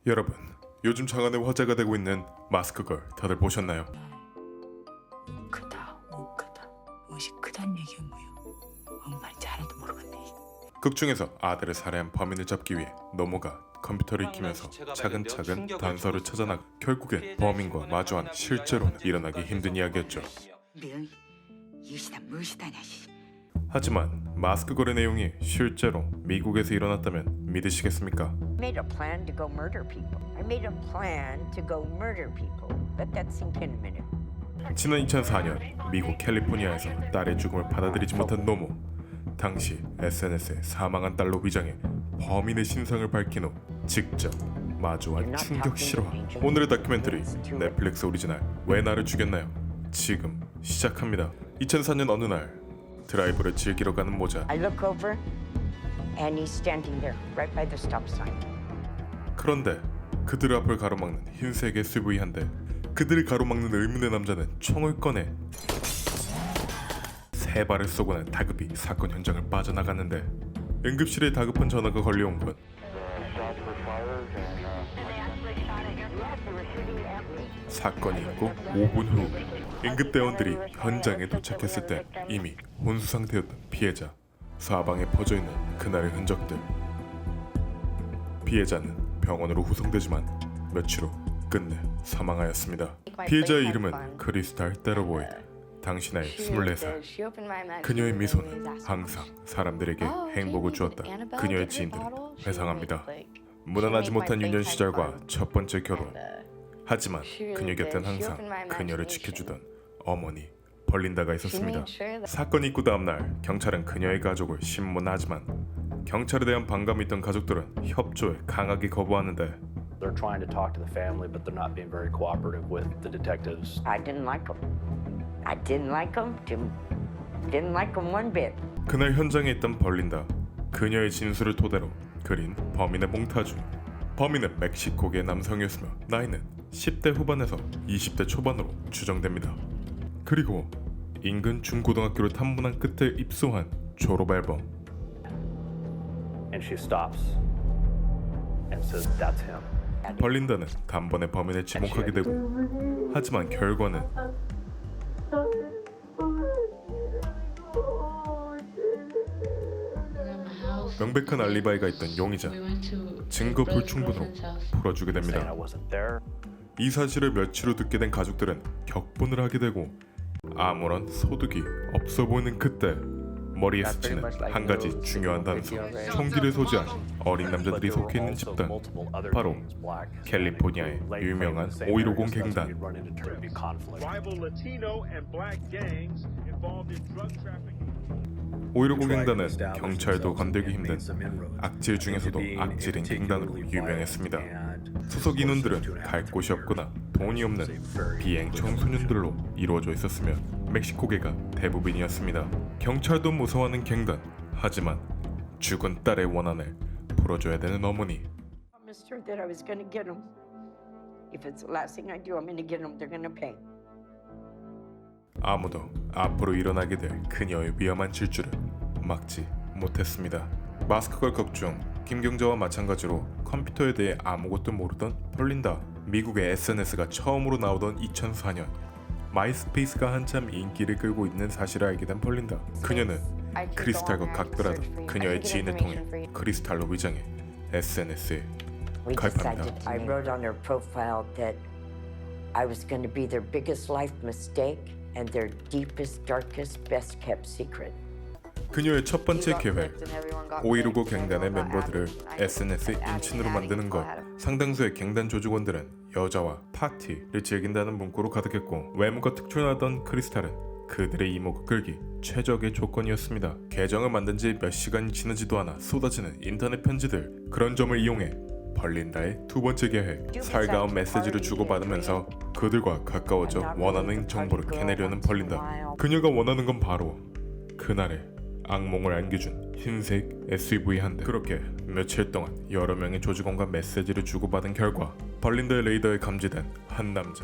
여러분, 요즘 장안의 화제가 되고 있는 마스크걸 다들 보셨나요? 크다, 크다. 무엇이 크단 얘기야 뭐야? 뭔 말인지 하나도 모르겠네. 극 중에서 아들을 살해한 범인을 잡기 위해 노모가 컴퓨터를 익히면서 차근차근 단서를 찾아나가 결국엔 범인과 마주한 실제로는 일어나기 힘든 이야기였죠. 명 이시다 무엇이다냐 씨. 하지만 마스크걸의 내용이 실제로 미국에서 일어났다면 믿으시겠습니까? Made a plan to go murder people. I made a plan to go murder people. Let that sink in a minute. 지난 2004년 미국 캘리포니아에서 딸의 죽음을 받아들이지 못한 노모. 당시 SNS에 사망한 딸로 위장해 범인의 신상을 밝힌 후 직접 마주한 충격 실화. 오늘의 다큐멘터리 넷플릭스 오리지널 왜 나를 죽였나요? 지금 시작합니다. 2004년 어느 날 드라이브를 즐기러 가는 모자. I look over and he's standing there right by the stop sign. 그런데 그들 앞을 가로막는 흰색 SUV 한 대. 그들을 가로막는 의문의 남자는 총을 꺼내 세 발을 쏘고는 다급히 사건 현장을 빠져나갔는데 응급실에 다급한 전화가 걸려온 건 사건이 있고 5분 후 응급대원들이 현장에 도착했을 때 이미 혼수 상태였던 피해자. 사방에 퍼져있는 그날의 흔적들. 피해자는 병원으로 후송되지만 며칠 후 끝내 사망하였습니다. 피해자의 이름은 크리스탈 테러보이드. 당시 나이 24살. 그녀의 미소는 항상 사람들에게 행복을 주었다. 그녀의 지인들은 회상합니다. 무난하지 못한 유년 시절과 첫 번째 결혼. 하지만 그녀 곁엔 항상 그녀를 지켜주던 어머니 벌린다가 있었습니다. 사건이 있고 다음날 경찰은 그녀의 가족을 신문하지만 경찰에 대한 반감이 있던 가족들은 협조에 강하게 거부하는데 They're trying to talk to the family, but they're not being very cooperative with the detectives. I didn't like him. I didn't like him. Didn't like him one bit. 그날 현장에 있던 벌린다. 그녀의 진술을 토대로 그린 범인의 몽타주. 범인은 멕시코계 남성이었으며 나이는 10대 후반에서 20대 초반으로 추정됩니다. 그리고 인근 중고등학교를 탐문한 끝에 입소한 졸업 앨범. And she stops and says, "That's him." 벌린다는 단번에 범인을 지목하게 되고 하지만 결과는 명백한 알리바이가 있던 용의자. 증거 불충분으로 풀어주게 Saying I 됩니다. wasn't there. 이 사실을 며칠 후 듣게 된 가족들은 격분을 하게 되고 아무런 소득이 없어 보이는 그때 머리에 스치는 한 가지 중요한 단서. 총기를 소지한 어린 남자들이 속해 있는 집단. 바로 캘리포니아의 유명한 5150 갱단. rival Latino and black gangs involved in drug trafficking. 5.15 갱단은 경찰도 건들기 힘든 악질 중에서도 악질인 갱단으로 유명했습니다. 소속 인원들은 갈 곳이 없거나 돈이 없는 비행 청소년들로 이루어져 있었으며 멕시코계가 대부분이었습니다. 경찰도 무서워하는 갱단. 하지만 죽은 딸의 원한을 풀어줘야 되는 어머니. I promised her that I was going to get him. If it's the last thing I do, I'm going to get him. They're going to pay. 아무도 앞으로 일어나게 될 그녀의 위험한 질주를 막지 못했습니다. 마스크걸 극중 김경자와 마찬가지로 컴퓨터에 대해 아무것도 모르던 벌린다. 미국의 SNS가 처음으로 나오던 2004년 마이스페이스가 한참 인기를 끌고 있는 사실을 알게 된 벌린다. 그녀는 크리스탈과 각별하던 그녀의 지인을 통해 크리스탈로 위장해 SNS에 We 가입합니다. decided. I wrote on her profile that I was going to be their biggest life mistake and their deepest, darkest, best kept secret. 그녀의 첫 번째 계획, 5.15 갱단의 멤버들을 SNS 인친으로 만드는 것. 상당수의 갱단 조직원들은 여자와 파티를 즐긴다는 문구로 가득했고 외모가 특출나던 크리스탈은 그들의 이목을 끌기 최적의 조건이었습니다. 계정을 만든 지 몇 시간이 지나지도 않아 쏟아지는 인터넷 편지들. 그런 점을 이용해 벌린다의 두 번째 계획, 살가운 메시지를 주고받으면서 그들과 가까워져 원하는 정보를 캐내려는 벌린다. 그녀가 원하는 건 바로 그날의 악몽을 안겨준 흰색 SUV 한 대. 그렇게 며칠 동안 여러 명의 조직원과 메시지를 주고받은 결과 벌린다의 레이더에 감지된 한 남자.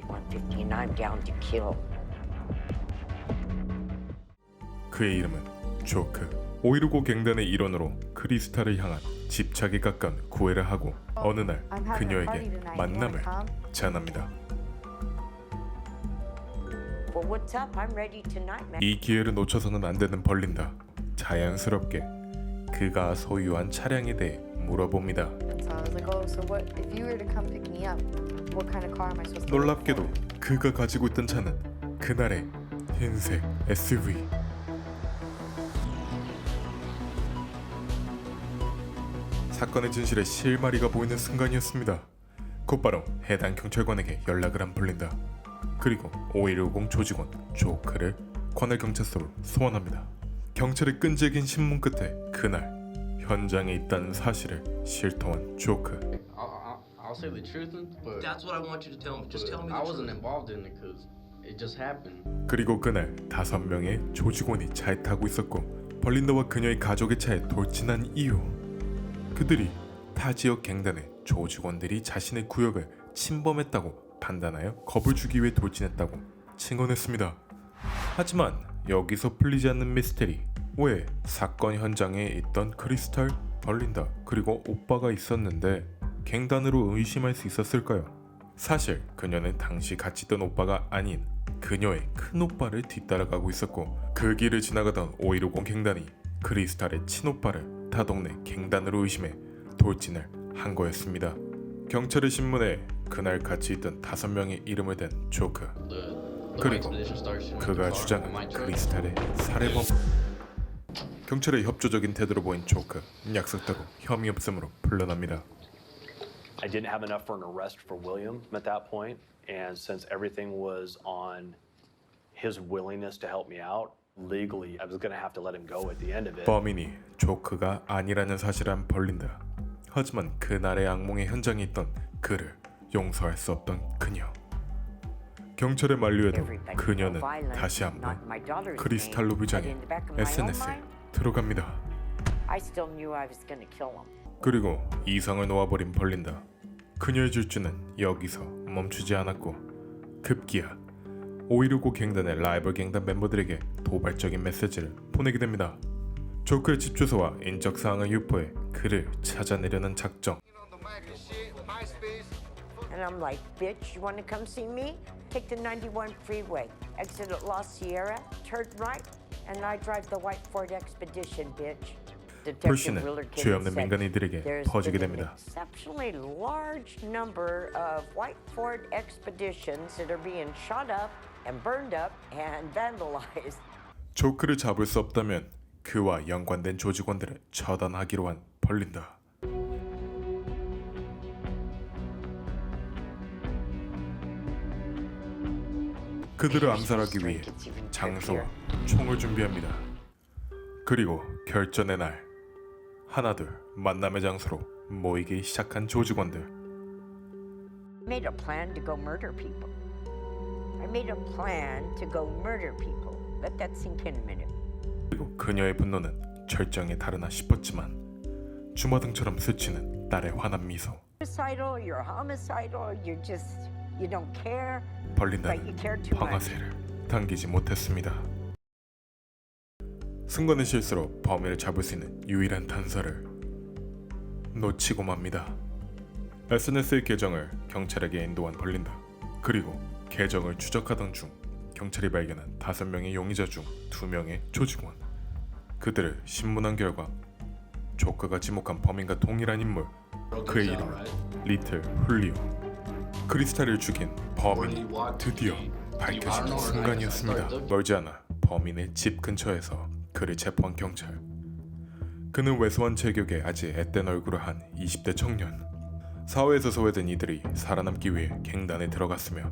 115, I'm down to kill. 그의 이름은 조크. 5.159 갱단의 일원으로 크리스탈을 향한 집착에 가까운 구애를 하고 어느 날 그녀에게 만남을 제안합니다. Well, what's up? I'm ready tonight, man. 이 기회를 놓쳐서는 안 되는 벌린다. 자연스럽게 그가 소유한 차량에 대해 물어봅니다. So I was like, oh, so what if you were to come pick me up? What kind of car am I supposed to? 놀랍게도 그가 가지고 있던 차는 그날의 흰색 SUV. 사건의 진실에 실마리가 보이는 순간이었습니다. 곧바로 해당 경찰관에게 연락을 한 벌린다. 그리고 5150 조직원 조크를 관할 경찰서로 소환합니다. 경찰의 끈질긴 신문 끝에 그날 현장에 있다는 사실을 실토한 조크. I'll say the truth, but That's what I want you to tell me. Just tell me I the wasn't truth. involved in it because it just happened. 그리고 그날 5명의 조직원이 차에 타고 있었고 벌린다와 그녀의 가족의 차에 돌진한 이유, 그들이 타 지역 갱단의 조직원들이 자신의 구역을 침범했다고 판단하여 겁을 주기 위해 돌진했다고 증언했습니다. 하지만 여기서 풀리지 않는 미스테리. 왜 사건 현장에 있던 크리스탈, 벌린다 그리고 오빠가 있었는데 갱단으로 의심할 수 있었을까요? 사실 그녀는 당시 같이 있던 오빠가 아닌 그녀의 큰오빠를 뒤따라가고 있었고 그 길을 지나가던 5150 갱단이 크리스탈의 친오빠를 타 동네 갱단으로 의심해 돌진을 한 거였습니다. 경찰의 신문에 그날 같이 있던 5명의 이름을 댄 조크, 그리고 그가 주장한 크리스탈의 살해범. 경찰의 협조적인 태도로 보인 조크, 약속 따고 혐의 없음으로 풀려납니다. I didn't have enough for an arrest for William at that point, and since everything was on his willingness to help me out, legally I was going to have to let him go at the end of it. 범인이 조크가 아니라는 사실은 벌린다. 하지만 그날의 악몽의 현장에 있던 그를 용서할 수 없던 그녀. 경찰에 만류해도 그녀는 다시 한번 크리스탈로 위장해 SNS에 들어갑니다. I still knew I was going to kill him. 그리고 이성을 놓아버린 벌린다. 그녀의 질주는 여기서 멈추지 않았고 급기야 5.159 갱단의 라이벌 갱단 멤버들에게 도발적인 메시지를 보내게 됩니다. 조크의 집 주소와 인적 사항을 유포해 그를 찾아내려는 작정. And I'm like, bitch, you want to come see me? Take the 91 freeway, exit at La Sierra, turn right, and I drive the white Ford Expedition, bitch. 불씨는 죄 없는 민간인들에게 There's 퍼지게 been an 됩니다. exceptionally large number of white Ford Expeditions that are being shot up and burned up and vandalized. 조크를 잡을 수 없다면 그와 연관된 조직원들을 처단하기로 한 벌린다. 그들을 암살하기 위해 장소와 총을 준비합니다. 그리고 결전의 날, 하나둘 만남의 장소로 모이기 시작한 조직원들. Made a plan to go murder people. I made a plan to go murder people. Let that sink in a minute. 그리고 그녀의 분노는 절정에 다르나 싶었지만 주마등처럼 스치는 딸의 환한 미소. Homicidal, you're homicidal, you don't care. 벌린다는 방아쇠를 당기지 못했습니다. 순간의 실수로 범인을 잡을 수 있는 유일한 단서를 놓치고 맙니다. SNS의 계정을 경찰에게 인도한 벌린다. 그리고 계정을 추적하던 중 경찰이 발견한 5명의 용의자 중 2명의 조직원. 그들을 신문한 결과 조크가 지목한 범인과 동일한 인물, 그의 이름은 리틀 훌리오. 크리스탈을 죽인 범인이 드디어 밝혀지는 순간이었습니다. 멀지 않아 범인의 집 근처에서 그를 체포한 경찰. 그는 왜소한 체격에 아직 앳된 얼굴을 한 20대 청년. 사회에서 소외된 이들이 살아남기 위해 갱단에 들어갔으며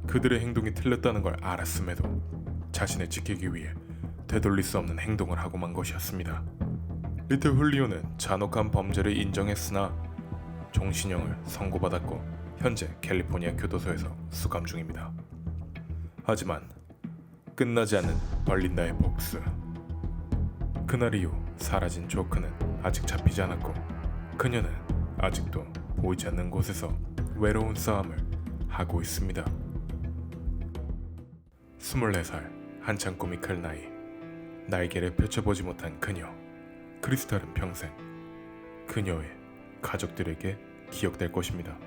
그들의 행동이 틀렸다는 걸 알았음에도 자신을 지키기 위해 되돌릴 수 없는 행동을 하고 만 것이었습니다. 리틀 훌리오는 잔혹한 범죄를 인정했으나 종신형을 선고받았고 현재 캘리포니아 교도소에서 수감 중입니다. 하지만 끝나지 않는 벌린다의 복수. 그날 이후 사라진 조크는 아직 잡히지 않았고 그녀는 아직도 보이지 않는 곳에서 외로운 싸움을 하고 있습니다. 24살, 한창 꿈이 클 나이. 날개를 펼쳐보지 못한 그녀. 크리스탈은 평생 그녀의 가족들에게 기억될 것입니다.